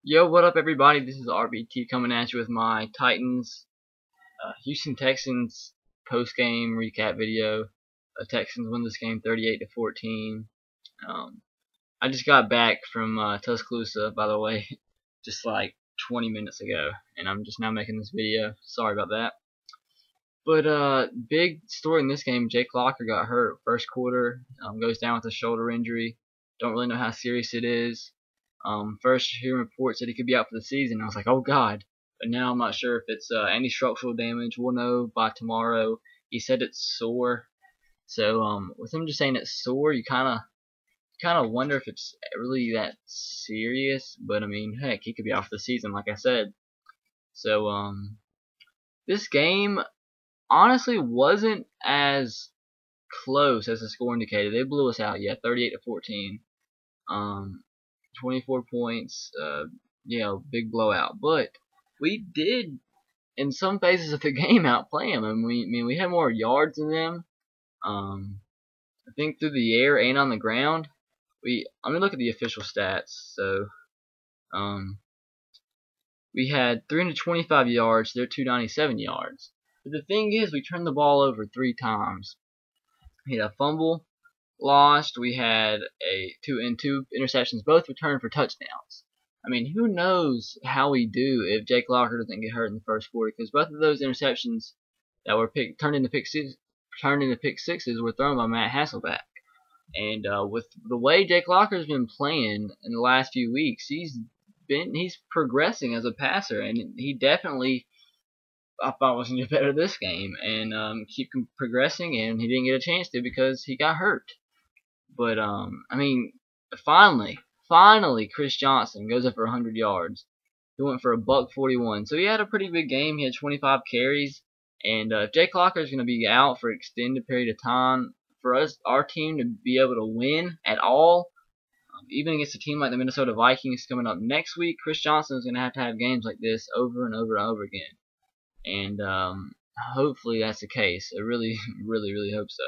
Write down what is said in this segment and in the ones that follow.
Yo, what up, everybody? This is RBT coming at you with my Titans, Houston Texans post-game recap video. Texans win this game 38-14. I just got back from Tuscaloosa, by the way, just like 20 minutes ago, and I'm just now making this video. Sorry about that. But big story in this game: Jake Locker got hurt first quarter. Goes down with a shoulder injury. Don't really know how serious it is. First hearing reports that he could be out for the season. I was like, oh god. But now I'm not sure if it's any structural damage. We'll know by tomorrow. He said it's sore. So with him just saying it's sore, you kind of wonder if it's really that serious. But I mean, heck, he could be out for the season, like I said. So this game honestly wasn't as close as the score indicated. They blew us out, yeah, 38-14. 24 points, big blowout. But we did, in some phases of the game, outplay them. We had more yards than them. I think through the air and on the ground. I'm gonna look at the official stats. So, we had 325 yards. They're 297 yards. But the thing is, we turned the ball over 3 times. We had a fumble lost. We had two interceptions, both returned for touchdowns. I mean, who knows how we do if Jake Locker doesn't get hurt in the first quarter? Because both of those interceptions that were turned into pick sixes were thrown by Matt Hasselbeck. And with the way Jake Locker's been playing in the last few weeks, he's progressing as a passer, and he definitely, I thought, was going to get better this game and keep progressing, and he didn't get a chance to because he got hurt. But I mean, finally, Chris Johnson goes up for 100 yards. He went for $141, so he had a pretty big game. He had 25 carries, and if Jake Locker is going to be out for an extended period of time, for our team to be able to win at all, even against a team like the Minnesota Vikings coming up next week, Chris Johnson is going to have games like this over and over and over again. And hopefully that's the case. I really, really hope so.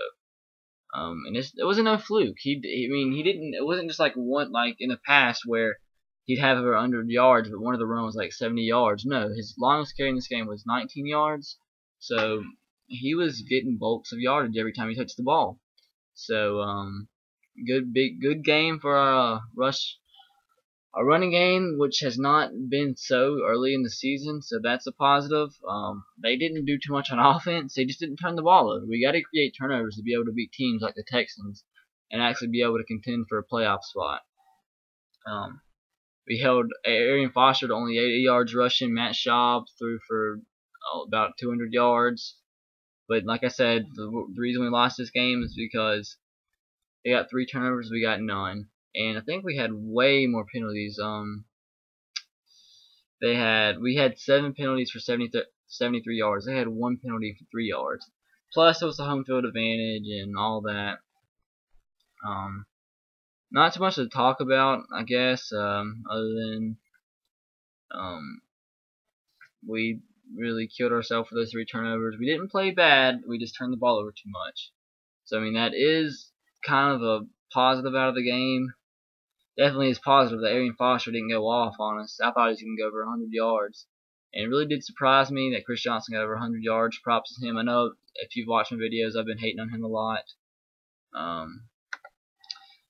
And it wasn't no fluke. He didn't. It wasn't just like in the past where he'd have over 100 yards, but one of the runs was like 70 yards. No, his longest carry in this game was 19 yards. So he was getting bulks of yardage every time he touched the ball. So good game for our running game, which has not been so early in the season, so that's a positive. They didn't do too much on offense. They just didn't turn the ball over. We got to create turnovers to be able to beat teams like the Texans and actually be able to contend for a playoff spot. We held Arian Foster to only 80 yards rushing. Matt Schaub threw for about 200 yards. But like I said, the reason we lost this game is because they got 3 turnovers, we got none. And I think we had way more penalties. We had 7 penalties for 73 yards. They had 1 penalty for 3 yards. Plus, it was the home field advantage and all that. Not too much to talk about, I guess, other than we really killed ourselves for those 3 turnovers. We didn't play bad. We just turned the ball over too much. So, I mean, that is kind of a positive out of the game. Definitely is positive that Arian Foster didn't go off on us. I thought he was going to go over 100 yards. And it really did surprise me that Chris Johnson got over 100 yards. Props to him. I know if you've watched my videos, I've been hating on him a lot.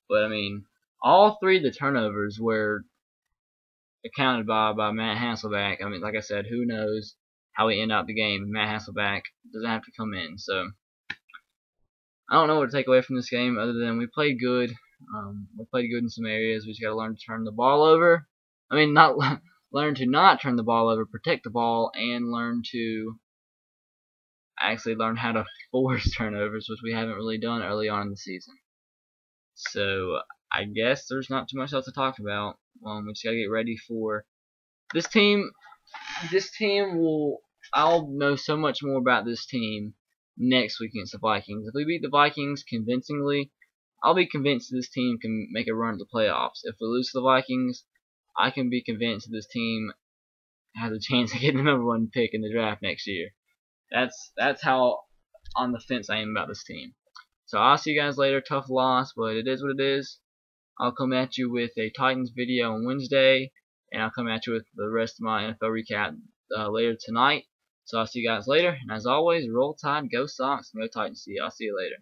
But, I mean, all 3 of the turnovers were accounted by Matt Hasselbeck. I mean, like I said, who knows how we end up the game. Matt Hasselbeck doesn't have to come in. So, I don't know what to take away from this game other than we played good. We played good in some areas. We just got to learn to turn the ball over. I mean, learn to not turn the ball over, protect the ball, and learn how to force turnovers, which we haven't really done early on in the season. So I guess there's not too much else to talk about. We just got to get ready for this team. I'll know so much more about this team next week against the Vikings. If we beat the Vikings convincingly, I'll be convinced this team can make a run at the playoffs. If we lose to the Vikings, I can be convinced that this team has a chance of getting the #1 pick in the draft next year. That's how on the fence I am about this team. So I'll see you guys later. Tough loss, but it is what it is. I'll come at you with a Titans video on Wednesday and I'll come at you with the rest of my NFL recap later tonight. So I'll see you guys later, and as always, roll tide, go Sox, and go Titans. See you. I'll see you later.